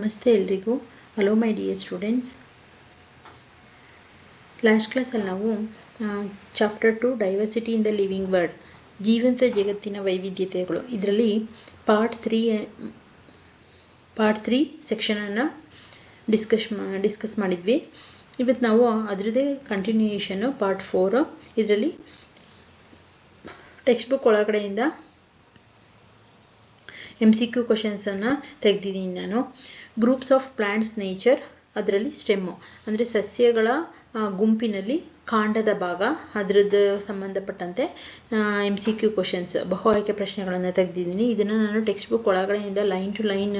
ನಮಸ್ತೆ ಎಲ್ರಿಗೂ. Hello my dear students. Last ಕ್ಲಾಸಲ್ಲಿ ನಾವು chapter 2 diversity in the living world, ಜೀವಂತ ಜಗತ್ತಿನ ವೈವಿಧ್ಯತೆಗಳು, ಇದರಲ್ಲಿ ಪಾರ್ಟ್ 3 ಸೆಕ್ಷನನ್ನು ಡಿಸ್ಕಸ್ ಮಾಡಿದ್ವಿ. ಇವತ್ತು ನಾವು ಅದರದ್ದೇ ಕಂಟಿನ್ಯೂಯೇಷನ್ನು ಪಾರ್ಟ್ 4. ಇದರಲ್ಲಿ ಟೆಕ್ಸ್ಟ್ ಬುಕ್ ಒಳಗಡೆಯಿಂದ MCQ ಕ್ವಶನ್ಸನ್ನು ತೆಗೆದಿದ್ದೀನಿ ನಾನು. ಗ್ರೂಪ್ಸ್ ಆಫ್ ಪ್ಲಾಂಟ್ಸ್ ನೇಚರ್, ಅದರಲ್ಲಿ ಸ್ಟೆಮ್ಮು ಅಂದರೆ ಸಸ್ಯಗಳ ಗುಂಪಿನಲ್ಲಿ ಕಾಂಡದ ಭಾಗ, ಅದರದ್ದು ಸಂಬಂಧಪಟ್ಟಂತೆ MCQ ಕ್ವಶನ್ಸ್, ಬಹು ಆಯ್ಕೆ ಪ್ರಶ್ನೆಗಳನ್ನು ತೆಗೆದಿದ್ದೀನಿ. ಇದನ್ನು ನಾನು ಟೆಕ್ಸ್ಟ್ ಬುಕ್ ಒಳಗಡೆಯಿಂದ ಲೈನ್ ಟು ಲೈನ್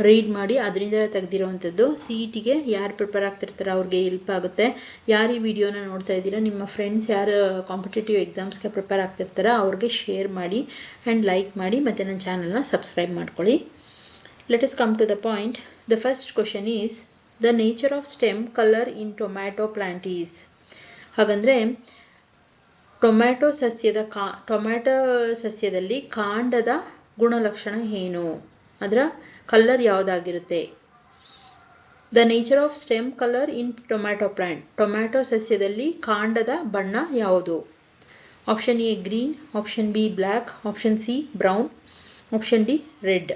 ರೀಡ್ ಮಾಡಿ ಅದರಿಂದ ತೆಗೆದಿರೋವಂಥದ್ದು. CETಗೆ ಯಾರು ಪ್ರಿಪೇರ್ ಆಗ್ತಿರ್ತಾರೆ ಅವ್ರಿಗೆ ಹೆಲ್ಪ್ ಆಗುತ್ತೆ. ಯಾರು ಈ ವಿಡಿಯೋನ ನೋಡ್ತಾ ಇದ್ದೀರಾ, ನಿಮ್ಮ ಫ್ರೆಂಡ್ಸ್ ಯಾರು ಕಾಂಪಿಟೇಟಿವ್ ಎಕ್ಸಾಮ್ಸ್ಗೆ ಪ್ರಿಪೇರ್ ಆಗ್ತಿರ್ತಾರೋ ಅವ್ರಿಗೆ ಶೇರ್ ಮಾಡಿ ಆ್ಯಂಡ್ ಲೈಕ್ ಮಾಡಿ, ಮತ್ತು ನನ್ನ ಚಾನಲ್ನ ಸಬ್ಸ್ಕ್ರೈಬ್ ಮಾಡ್ಕೊಳ್ಳಿ. Let us come to the point. The first question is the nature of stem colour in tomato plant is. ಹಾಗಂದರೆ ಟೊಮ್ಯಾಟೊ ಸಸ್ಯದಲ್ಲಿ ಕಾಂಡದ ಗುಣಲಕ್ಷಣ ಏನು, ಅದರ ಕಲರ್ ಯಾವುದಾಗಿರುತ್ತೆ. The nature of stem colour in tomato plant, tomato ಸಸ್ಯದಲ್ಲಿ ಕಾಂಡದ ಬಣ್ಣ ಯಾವುದು. Option A green, option B black, option C brown, option D red.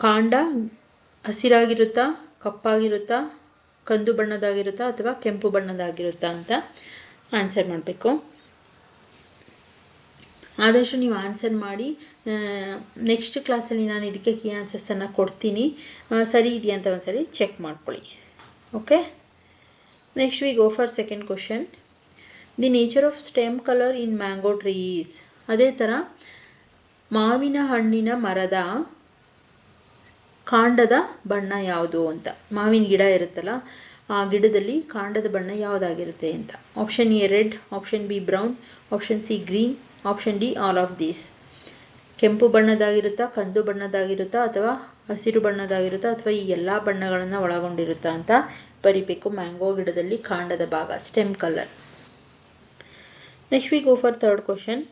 ಕಾಂಡ ಹಸಿರಾಗಿರುತ್ತಾ, ಕಪ್ಪಾಗಿರುತ್ತಾ, ಕಂದು ಬಣ್ಣದಾಗಿರುತ್ತಾ ಅಥವಾ ಕೆಂಪು ಬಣ್ಣದಾಗಿರುತ್ತಾ ಅಂತ ಆನ್ಸರ್ ಮಾಡಬೇಕು. ಆದಷ್ಟು ನೀವು ಆನ್ಸರ್ ಮಾಡಿ. ನೆಕ್ಸ್ಟ್ ಕ್ಲಾಸಲ್ಲಿ ನಾನು ಇದಕ್ಕೆ ಕೀ ಆನ್ಸರ್ಸನ್ನು ಕೊಡ್ತೀನಿ, ಸರಿ ಇದೆಯಾ ಅಂತ ಒಂದ್ಸರಿ ಚೆಕ್ ಮಾಡ್ಕೊಳ್ಳಿ. Okay, next we go for second question. The nature of stem colour in mango trees. ಅದೇ ಥರ ಮಾವಿನ ಹಣ್ಣಿನ ಮರದ ಕಾಂಡದ ಬಣ್ಣ ಯಾವುದು ಅಂತ. ಮಾವಿನ ಗಿಡ ಇರುತ್ತಲ್ಲ, ಆ ಗಿಡದಲ್ಲಿ ಕಾಂಡದ ಬಣ್ಣ ಯಾವುದಾಗಿರುತ್ತೆ ಅಂತ. Option A red, option B brown, option C green, option D all of these. ಕೆಂಪು ಬಣ್ಣದಾಗಿರುತ್ತಾ, ಕಂದು ಬಣ್ಣದಾಗಿರುತ್ತಾ ಅಥವಾ ಹಸಿರು ಬಣ್ಣದಾಗಿರುತ್ತಾ ಅಥವಾ ಈ ಎಲ್ಲ ಬಣ್ಣಗಳನ್ನು ಒಳಗೊಂಡಿರುತ್ತಾ ಅಂತ ಬರಿಬೇಕು. ಮ್ಯಾಂಗೋ ಗಿಡದಲ್ಲಿ ಕಾಂಡದ ಭಾಗ, stem colour. Next we go for third question.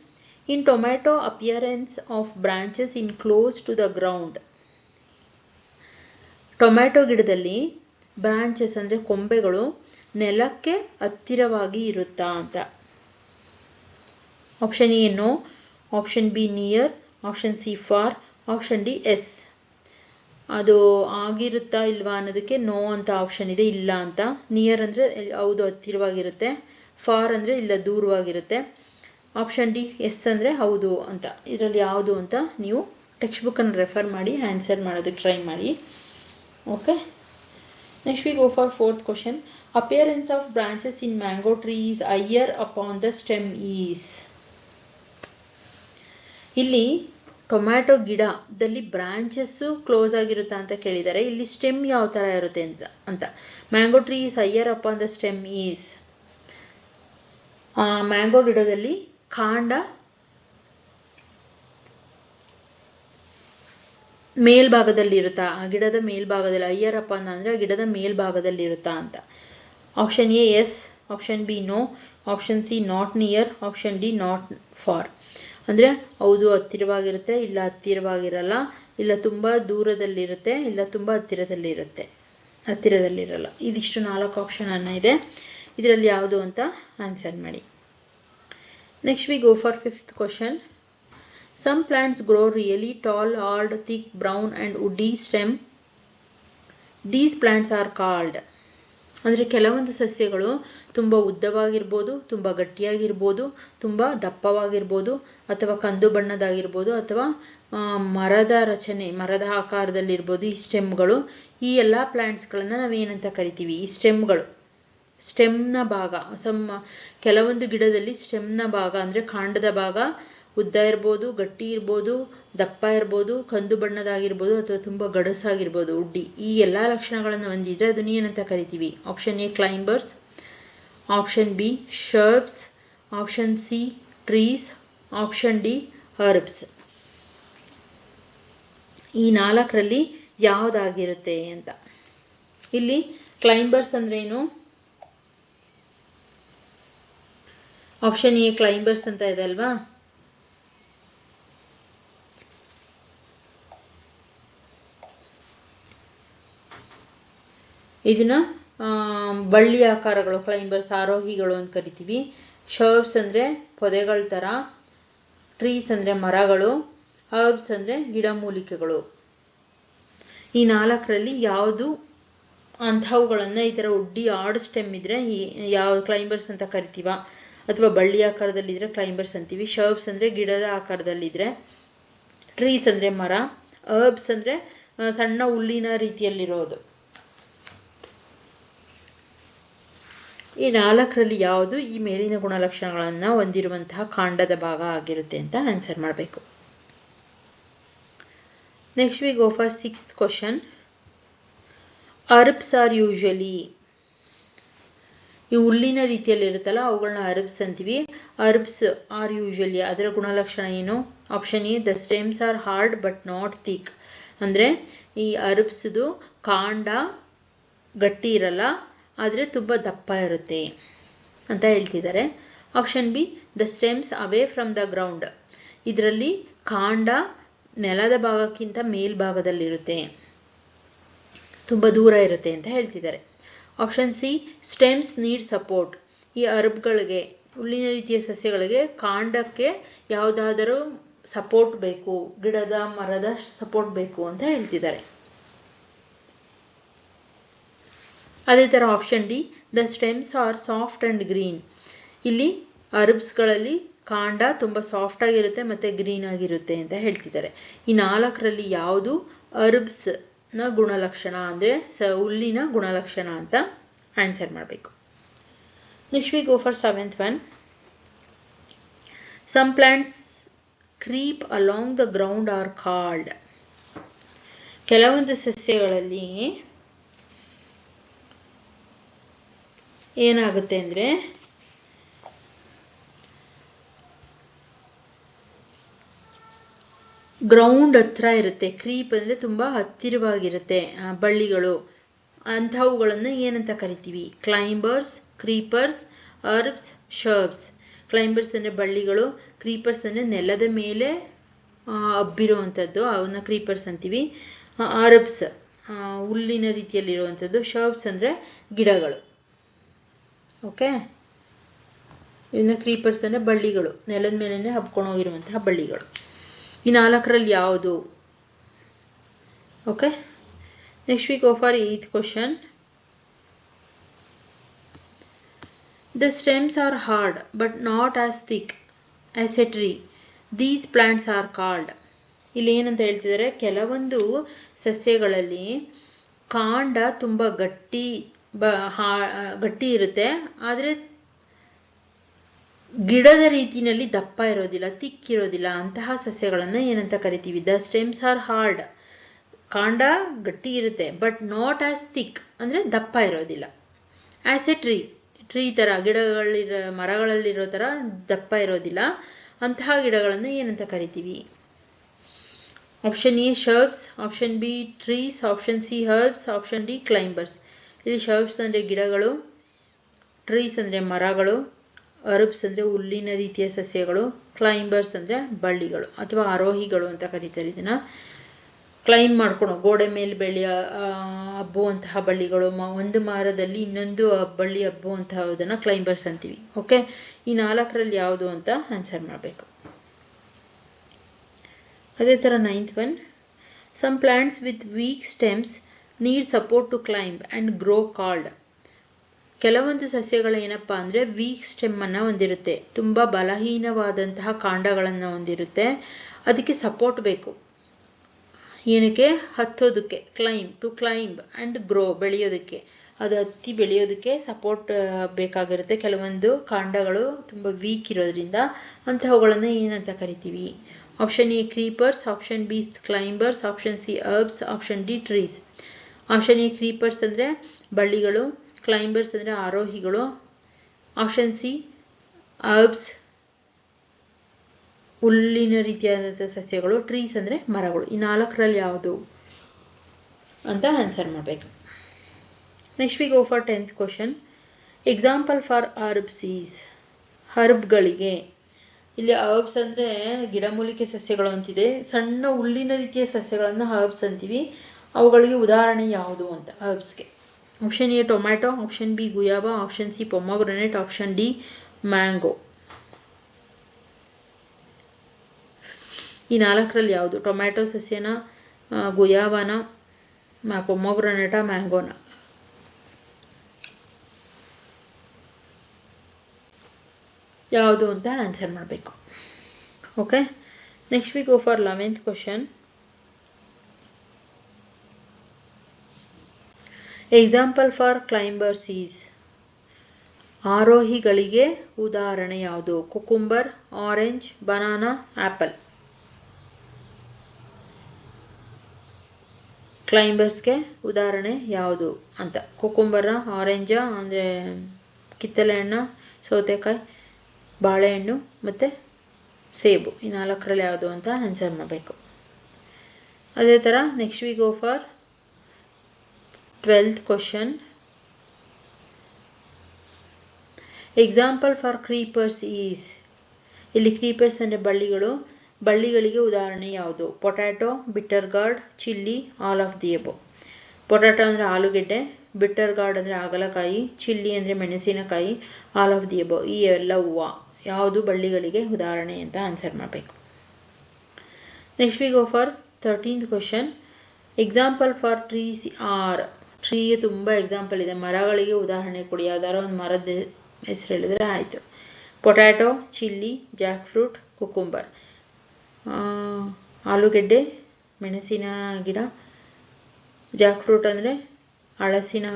In tomato appearance of branches in close to the ground. Tomato ಗಿಡದಲ್ಲಿ ಬ್ರಾಂಚಸ್ ಅಂದರೆ ಕೊಂಬೆಗಳು ನೆಲಕ್ಕೆ ಹತ್ತಿರವಾಗಿ ಇರುತ್ತಾ ಅಂತ. Option A no, option B near, option C far, option D yes. ಅದು ಆಗಿರುತ್ತಾ ಇಲ್ವಾ ಅನ್ನೋದಕ್ಕೆ ನೋ ಅಂತ ಆಪ್ಷನ್ ಇದೆ, ಇಲ್ಲ ಅಂತ. ನಿಯರ್ ಅಂದರೆ ಹೌದು ಹತ್ತಿರವಾಗಿರುತ್ತೆ, ಫಾರ್ ಅಂದರೆ ಇಲ್ಲ ದೂರವಾಗಿರುತ್ತೆ, ಆಪ್ಷನ್ ಡಿ ಎಸ್ ಅಂದರೆ ಹೌದು ಅಂತ. ಇದರಲ್ಲಿ ಯಾವುದು ಅಂತ ನೀವು ಟೆಕ್ಸ್ಟ್ ಬುಕ್ಕನ್ನು ರೆಫರ್ ಮಾಡಿ ಆನ್ಸರ್ ಮಾಡೋದಕ್ಕೆ ಟ್ರೈ ಮಾಡಿ. Okay, next we go for fourth question. Appearance of branches in mango tree is higher upon the stem is. ಇಲ್ಲಿ ಟೊಮ್ಯಾಟೊ ಗಿಡದಲ್ಲಿ ಬ್ರಾಂಚಸ್ಸು ಕ್ಲೋಸ್ ಆಗಿರುತ್ತಾ ಅಂತ ಕೇಳಿದ್ದಾರೆ. ಇಲ್ಲಿ ಸ್ಟೆಮ್ ಯಾವ ಥರ ಇರುತ್ತೆ ಅಂತ. Mango tree is higher upon the stem is. Mango ಗಿಡದಲ್ಲಿ ಕಾಂಡ ಮೇಲ್ಭಾಗದಲ್ಲಿ ಇರುತ್ತಾ, ಆ ಗಿಡದ ಮೇಲ್ಭಾಗದಲ್ಲಿ. ಹೈಯರ್ ಅಪಾನ್ ಅಂದರೆ ಆ ಗಿಡದ ಮೇಲ್ಭಾಗದಲ್ಲಿ ಇರುತ್ತಾ ಅಂತ. Option A yes, option B no, option C not near, option D not far. ಅಂದರೆ ಹೌದು ಹತ್ತಿರವಾಗಿರುತ್ತೆ, ಇಲ್ಲ ಹತ್ತಿರವಾಗಿರಲ್ಲ, ಇಲ್ಲ ತುಂಬ ದೂರದಲ್ಲಿರುತ್ತೆ, ಇಲ್ಲ ತುಂಬ ಹತ್ತಿರದಲ್ಲಿರಲ್ಲ. ಇದಿಷ್ಟು 4 ಆಪ್ಷನ್ ಇದೆ. ಇದರಲ್ಲಿ ಯಾವುದು ಅಂತ ಆನ್ಸರ್ ಮಾಡಿ. Next we go for fifth question. Some plants grow really tall, hard, thick, brown and woody stem. These plants are called. ಅಂದರೆ ಕೆಲವೊಂದು ಸಸ್ಯಗಳು ತುಂಬ ಉದ್ದವಾಗಿರ್ಬೋದು, ತುಂಬ ಗಟ್ಟಿಯಾಗಿರ್ಬೋದು, ತುಂಬ ದಪ್ಪವಾಗಿರ್ಬೋದು, ಅಥವಾ ಕಂದು ಬಣ್ಣದಾಗಿರ್ಬೋದು, ಅಥವಾ ಮರದ ಆಕಾರದಲ್ಲಿರ್ಬೋದು ಈ ಸ್ಟೆಮ್ಗಳು. ಈ ಎಲ್ಲ ಪ್ಲ್ಯಾಂಟ್ಸ್ಗಳನ್ನು ನಾವೇನಂತ ಕರಿತೀವಿ, ಈ ಸ್ಟೆಮ್ನ ಭಾಗ. ಕೆಲವೊಂದು ಗಿಡದಲ್ಲಿ ಸ್ಟೆಮ್ನ ಭಾಗ ಅಂದರೆ ಕಾಂಡದ ಭಾಗ ಉದ್ದ ಇರ್ಬೋದು, ಗಟ್ಟಿ ಇರ್ಬೋದು, ದಪ್ಪ ಇರ್ಬೋದು, ಕಂದು ಬಣ್ಣದಾಗಿರ್ಬೋದು, ಅಥವಾ ತುಂಬ ಗಡಸಾಗಿರ್ಬೋದು, ಉಡ್ಡಿ. ಈ ಎಲ್ಲ ಲಕ್ಷಣಗಳನ್ನು ಹೊಂದಿದ್ರೆ ಅದನ್ನು ಏನಂತ ಕರಿತೀವಿ. Option A climbers, option B shrubs, option C trees, option D herbs. ಈ 4ರಲ್ಲಿ ಯಾವುದಾಗಿರುತ್ತೆ ಅಂತ. ಇಲ್ಲಿ ಕ್ಲೈಂಬರ್ಸ್ ಅಂದ್ರೇನು, ಆಪ್ಷನ್ ಎ ಕ್ಲೈಂಬರ್ಸ್ ಅಂತ ಇದೆ ಅಲ್ವಾ. ಇದನ್ನು ಬಳ್ಳಿ ಆಕಾರಗಳು, ಕ್ಲೈಂಬರ್ಸ್, ಆರೋಹಿಗಳು ಅಂತ ಕರಿತೀವಿ. ಶರ್ಬ್ಸ್ ಅಂದರೆ ಪೊದೆಗಳ ಥರ, ಟ್ರೀಸ್ ಅಂದರೆ ಮರಗಳು, ಹರ್ಬ್ಸ್ ಅಂದರೆ ಗಿಡಮೂಲಿಕೆಗಳು. ಈ 4ರಲ್ಲಿ ಯಾವುದು ಅಂಥವುಗಳನ್ನು ಈ ಥರ ಒಡ್ಡಿ ಆಡ್ ಸ್ಟೆಮ್ ಇದ್ದರೆ ಯಾವ ಕ್ಲೈಂಬರ್ಸ್ ಅಂತ ಕರಿತೀವ, ಅಥವಾ ಬಳ್ಳಿ ಆಕಾರದಲ್ಲಿದ್ದರೆ ಕ್ಲೈಂಬರ್ಸ್ ಅಂತೀವಿ. ಶರ್ಬ್ಸ್ ಅಂದರೆ ಗಿಡದ ಆಕಾರದಲ್ಲಿದ್ದರೆ, ಟ್ರೀಸ್ ಅಂದರೆ ಮರ, ಹರ್ಬ್ಸ್ ಅಂದರೆ ಸಣ್ಣ ಹುಲ್ಲಿನ ರೀತಿಯಲ್ಲಿರೋದು. ಈ 4ರಲ್ಲಿ ಯಾವುದು ಈ ಮೇಲಿನ ಗುಣಲಕ್ಷಣಗಳನ್ನು ಹೊಂದಿರುವಂತಹ ಕಾಂಡದ ಭಾಗ ಆಗಿರುತ್ತೆ ಅಂತ ಆನ್ಸರ್ ಮಾಡಬೇಕು. Next we go for 6th question. Herbs are usually, ಈ ಹುಲ್ಲಿನ ರೀತಿಯಲ್ಲಿರುತ್ತಲ್ಲ ಅವುಗಳನ್ನ ಹರ್ಬ್ಸ್ ಅಂತೀವಿ. ಹರ್ಬ್ಸ್ ಆರ್ ಯೂಶಲಿ, ಅದರ ಗುಣಲಕ್ಷಣ ಏನು? Option A, the stems are hard but not thick. ಅಂದರೆ ಈ ಹರ್ಬ್ಸ್ದು ಕಾಂಡ ಗಟ್ಟಿ ಇರಲ್ಲ, ಆದರೆ ತುಂಬ ದಪ್ಪ ಇರುತ್ತೆ ಅಂತ ಹೇಳ್ತಿದ್ದಾರೆ. Option B, the stems away from the ground. ಇದರಲ್ಲಿ ಕಾಂಡ ನೆಲದ ಭಾಗಕ್ಕಿಂತ ಮೇಲ್ಭಾಗದಲ್ಲಿರುತ್ತೆ, ತುಂಬ ದೂರ ಇರುತ್ತೆ ಅಂತ ಹೇಳ್ತಿದ್ದಾರೆ. Option C, stems need support. ಈ ಹರ್ಬ್ಗಳಿಗೆ, ಹುಲ್ಲಿನ ರೀತಿಯ ಸಸ್ಯಗಳಿಗೆ ಕಾಂಡಕ್ಕೆ ಯಾವುದಾದರೂ ಸಪೋರ್ಟ್ ಬೇಕು, ಗಿಡದ ಮರದ ಸಪೋರ್ಟ್ ಬೇಕು ಅಂತ ಹೇಳ್ತಿದ್ದಾರೆ. ಅದೇ ಥರ option D, the stems are soft and green. ಇಲ್ಲಿ ಹರ್ಬ್ಸ್ಗಳಲ್ಲಿ ಕಾಂಡ ತುಂಬ ಸಾಫ್ಟ್ ಆಗಿರುತ್ತೆ ಮತ್ತು ಗ್ರೀನ್ ಆಗಿರುತ್ತೆ ಅಂತ ಹೇಳ್ತಿದ್ದಾರೆ. ಈ 4ರಲ್ಲಿ ಯಾವುದು ಹರ್ಬ್ಸ್ನ ಗುಣಲಕ್ಷಣ ಅಂದರೆ ಹುಲ್ಲಿನ ಗುಣಲಕ್ಷಣ ಅಂತ ಆನ್ಸರ್ ಮಾಡಬೇಕು. Next we go for 7th one. Some plants creep along the ground are called. ಕೆಲವೊಂದು ಸಸ್ಯಗಳಲ್ಲಿ ಏನಾಗುತ್ತೆ ಅಂದರೆ ಗ್ರೌಂಡ್ ಹತ್ರ ಇರುತ್ತೆ. ಕ್ರೀಪ್ ಅಂದರೆ ತುಂಬ ಹತ್ತಿರವಾಗಿರುತ್ತೆ ಬಳ್ಳಿಗಳು. ಅಂಥವುಗಳನ್ನು ಏನಂತ ಕರಿತೀವಿ? Climbers, creepers, herbs, shrubs. Climbers ಅಂದರೆ ಬಳ್ಳಿಗಳು, ಕ್ರೀಪರ್ಸ್ ಅಂದರೆ ನೆಲದ ಮೇಲೆ ಹಬ್ಬಿರುವಂಥದ್ದು, ಅವನ್ನ ಕ್ರೀಪರ್ಸ್ ಅಂತೀವಿ. ಹರ್ಬ್ಸ್ ಹುಲ್ಲಿನ ರೀತಿಯಲ್ಲಿರುವಂಥದ್ದು, ಶರ್ಬ್ಸ್ ಅಂದರೆ ಗಿಡಗಳು. ಓಕೆ, ಇವನ್ನ ಕ್ರೀಪರ್ಸ್ ಅಂದರೆ ಬಳ್ಳಿಗಳು, ನೆಲದ ಮೇಲೇ ಹಬ್ಕೊಂಡು ಹೋಗಿರುವಂತಹ ಬಳ್ಳಿಗಳು. ಈ 4ರಲ್ಲಿ ಯಾವುದು? Okay, next we go for 8th question. The stems are hard but not as thick as a tree. These plants are called. ಇಲ್ಲಿ ಏನಂತ ಹೇಳ್ತಿದ್ದಾರೆ, ಕೆಲವೊಂದು ಸಸ್ಯಗಳಲ್ಲಿ ಕಾಂಡ ತುಂಬ ಗಟ್ಟಿ ಇರುತ್ತೆ, ಆದರೆ ಗಿಡದ ರೀತಿಯಲ್ಲಿ ದಪ್ಪ ಇರೋದಿಲ್ಲ, ತಿಕ್ಕಿರೋದಿಲ್ಲ. ಅಂತಹ ಸಸ್ಯಗಳನ್ನು ಏನಂತ ಕರಿತೀವಿ? ದ ಸ್ಟೆಮ್ಸ್ ಆರ್ ಹಾರ್ಡ್, ಕಾಂಡ ಗಟ್ಟಿ ಇರುತ್ತೆ, ಬಟ್ ನಾಟ್ ಆಸ್ ಥಿಕ್ ಅಂದರೆ ದಪ್ಪ ಇರೋದಿಲ್ಲ. ಆಸ್ ಎ ಟ್ರೀ ಥರ, ಮರಗಳಲ್ಲಿರೋ ಥರ ದಪ್ಪ ಇರೋದಿಲ್ಲ. ಅಂತಹ ಗಿಡಗಳನ್ನು ಏನಂತ ಕರಿತೀವಿ? Option A shrubs, option B trees, option C herbs, option D climbers. ಇಲ್ಲಿ ಶರ್ಬ್ಸ್ ಅಂದರೆ ಗಿಡಗಳು, ಟ್ರೀಸ್ ಅಂದರೆ ಮರಗಳು, ಹರ್ಬ್ಸ್ ಅಂದರೆ ಹುಲ್ಲಿನ ರೀತಿಯ ಸಸ್ಯಗಳು, ಕ್ಲೈಂಬರ್ಸ್ ಅಂದರೆ ಬಳ್ಳಿಗಳು ಅಥವಾ ಆರೋಹಿಗಳು ಅಂತ ಕರೀತಾರೆ. ಇದನ್ನು ಕ್ಲೈಂಬ್ ಮಾಡ್ಕೊಂಡು ಗೋಡೆ ಮೇಲೆ ಹಬ್ಬುವಂತಹ ಬಳ್ಳಿಗಳು, ಒಂದು ಮರದಲ್ಲಿ ಇನ್ನೊಂದು ಬಳ್ಳಿ ಹಬ್ಬುವಂತಹದನ್ನು ಕ್ಲೈಂಬರ್ಸ್ ಅಂತೀವಿ. ಓಕೆ, ಈ 4ರಲ್ಲಿ ಯಾವುದು ಅಂತ ಆನ್ಸರ್ ಮಾಡಬೇಕು. ಅದೇ ಥರ 9th one. Some plants with weak stems need support to climb and grow called. ಕೆಲವೊಂದು ಸಸ್ಯಗಳು ಏನಪ್ಪ ಅಂದರೆ ವೀಕ್ ಸ್ಟೆಮ್ಮನ್ನು ಹೊಂದಿರುತ್ತೆ, ತುಂಬ ಬಲಹೀನವಾದಂತಹ ಕಾಂಡಗಳನ್ನು ಹೊಂದಿರುತ್ತೆ. ಅದಕ್ಕೆ ಸಪೋರ್ಟ್ ಬೇಕು. ಏನಕ್ಕೆ? ಹತ್ತೋದಕ್ಕೆ. ಟು ಕ್ಲೈಂಬ್ ಆ್ಯಂಡ್ ಗ್ರೋ, ಬೆಳೆಯೋದಕ್ಕೆ. ಅದು ಹತ್ತಿ ಬೆಳೆಯೋದಕ್ಕೆ ಸಪೋರ್ಟ್ ಬೇಕಾಗಿರುತ್ತೆ. ಕೆಲವೊಂದು ಕಾಂಡಗಳು ತುಂಬ ವೀಕ್ ಇರೋದ್ರಿಂದ ಅಂಥವುಗಳನ್ನು ಏನಂತ ಕರಿತೀವಿ? Option A creepers, option B climbers, option C herbs, option D trees. Option A creepers ಅಂದರೆ ಬಳ್ಳಿಗಳು, ಕ್ಲೈಂಬರ್ಸ್ ಅಂದರೆ ಆರೋಹಿಗಳು, ಆಪ್ಷನ್ ಸಿ ಹರ್ಬ್ಸ್ ಹುಲ್ಲಿನ ರೀತಿಯಾದಂಥ ಸಸ್ಯಗಳು, ಟ್ರೀಸ್ ಅಂದರೆ ಮರಗಳು. ಈ 4ರಲ್ಲಿ ಯಾವುದು ಅಂತ ಆನ್ಸರ್ ಮಾಡಬೇಕು. Next we go for 10th question. Example for herbs is. ಹರ್ಬ್ಗಳಿಗೆ ಇಲ್ಲಿ ಹರ್ಬ್ಸ್ ಅಂದರೆ ಗಿಡಮೂಲಿಕೆ ಸಸ್ಯಗಳು ಅಂತಿದೆ. ಸಣ್ಣ ಹುಲ್ಲಿನ ರೀತಿಯ ಸಸ್ಯಗಳನ್ನು ಹರ್ಬ್ಸ್ ಅಂತೀವಿ. ಅವುಗಳಿಗೆ ಉದಾಹರಣೆ ಯಾವುದು ಅಂತ ಹರ್ಬ್ಸ್ಗೆ? Option A tomato, option B guava, option C pomegranate, option D mango. ಈ ನಾಲ್ಕರಲ್ಲಿ ಯಾವುದು? ಟೊಮ್ಯಾಟೊ ಸಸ್ಯನ, ಗುಯಾಬಾನ, ಪೊಮೊಗ್ರನೇಟ, ಮ್ಯಾಂಗೋನ? ಯಾವುದು ಅಂತ ಆನ್ಸರ್ ಮಾಡಬೇಕು. Okay, next we go for 11th question. Example for climbers is. ಆರೋಹಿಗಳಿಗೆ ಉದಾಹರಣೆ ಯಾವುದು? Cucumber, orange, banana, apple. ಕ್ಲೈಂಬರ್ಸ್ಗೆ ಉದಾಹರಣೆ ಯಾವುದು ಅಂತ. ಕುಕುಂಬರ, ಆರೆಂಜ ಅಂದರೆ ಕಿತ್ತಳೆ ಹಣ್ಣು, ಸೌತೆಕಾಯಿ, ಬಾಳೆಹಣ್ಣು ಮತ್ತು ಸೇಬು. ಈ ನಾಲ್ಕರಲ್ಲಿ ಯಾವುದು ಅಂತ ಆನ್ಸರ್ ಮಾಡಬೇಕು. ಅದೇ ಥರ next we go for 12th question. Example for creepers is. ಇಲ್ಲಿ ಕ್ರೀಪರ್ಸ್ ಅಂದರೆ ಬಳ್ಳಿಗಳು. ಬಳ್ಳಿಗಳಿಗೆ ಉದಾಹರಣೆ ಯಾವುದು? Potato, bitter gourd, chilli, all of the above. Potato ಅಂದರೆ ಆಲೂಗೆಡ್ಡೆ, ಬಿಟರ್ ಗಾರ್ಡ್ ಅಂದರೆ ಹಾಗಲಕಾಯಿ, ಚಿಲ್ಲಿ ಅಂದರೆ ಮೆಣಸಿನಕಾಯಿ, ಆಲ್ ಆಫ್ ದಿ ಎಬೋ ಈ ಎಲ್ಲ ಹೂವು. ಯಾವುದು ಬಳ್ಳಿಗಳಿಗೆ ಉದಾಹರಣೆ ಅಂತ ಆನ್ಸರ್ ಮಾಡಬೇಕು. Next we go for 13th question. Example for trees are. ಟ್ರೀಗೆ ತುಂಬ ಎಕ್ಸಾಂಪಲ್ ಇದೆ. ಮರಗಳಿಗೆ ಉದಾಹರಣೆ ಕೊಡಿ. ಯಾವ್ದಾರು ಒಂದು ಮರದ ಹೆಸರು ಹೇಳಿದ್ರೆ ಆಯಿತು. Potato, chilli, Jack fruit, cucumber. ಆಲೂಗೆಡ್ಡೆ, ಮೆಣಸಿನ ಗಿಡ, ಜಾಕ್ ಫ್ರೂಟ್ ಅಂದರೆ ಹಳಸಿನ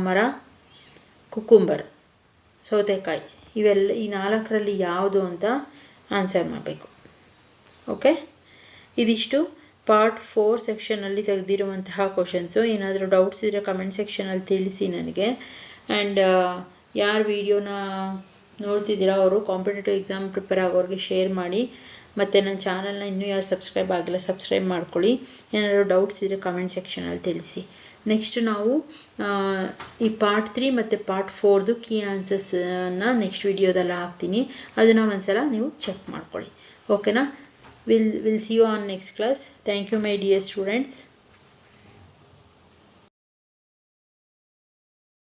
ಮರ, ಕುಕುಂಬರ್ ಸೌತೆಕಾಯಿ. ಇವೆಲ್ಲ ಈ ನಾಲ್ಕರಲ್ಲಿ ಯಾವುದು ಅಂತ ಆನ್ಸರ್ ಮಾಡಬೇಕು. ಓಕೆ, ಇದಿಷ್ಟು ಪಾರ್ಟ್ 4 ಸೆಕ್ಷನಲ್ಲಿ ತೆಗೆದಿರುವಂತಹ ಕ್ವಶನ್ಸು. ಏನಾದರೂ ಡೌಟ್ಸ್ ಇದ್ದರೆ ಕಮೆಂಟ್ ಸೆಕ್ಷನಲ್ಲಿ ತಿಳಿಸಿ ನನಗೆ. ಆ್ಯಂಡ್ ಯಾರು ವಿಡಿಯೋನ ನೋಡ್ತಿದ್ದೀರಾ ಅವರು ಕಾಂಪಿಟೇಟಿವ್ ಎಕ್ಸಾಮ್ ಪ್ರಿಪೇರ್ ಆಗೋರಿಗೆ ಶೇರ್ ಮಾಡಿ. ಮತ್ತು ನನ್ನ ಚಾನಲ್ನ ಇನ್ನೂ ಯಾರು ಸಬ್ಸ್ಕ್ರೈಬ್ ಆಗಿಲ್ಲ ಸಬ್ಸ್ಕ್ರೈಬ್ ಮಾಡ್ಕೊಳ್ಳಿ. ಏನಾದರೂ ಡೌಟ್ಸ್ ಇದ್ದರೆ ಕಮೆಂಟ್ ಸೆಕ್ಷನಲ್ಲಿ ತಿಳಿಸಿ. ನೆಕ್ಸ್ಟ್ ನಾವು ಈ ಪಾರ್ಟ್ 3 ಮತ್ತು ಪಾರ್ಟ್ 4ದು ಕೀ ಆನ್ಸರ್ಸನ್ನು ನೆಕ್ಸ್ಟ್ ವಿಡಿಯೋದಲ್ಲಿ ಹಾಕ್ತೀನಿ. ಅದನ್ನು ಒಂದ್ಸಲ ನೀವು ಚೆಕ್ ಮಾಡ್ಕೊಳ್ಳಿ. ಓಕೆನಾ? Will see you on next class. Thank you my dear students.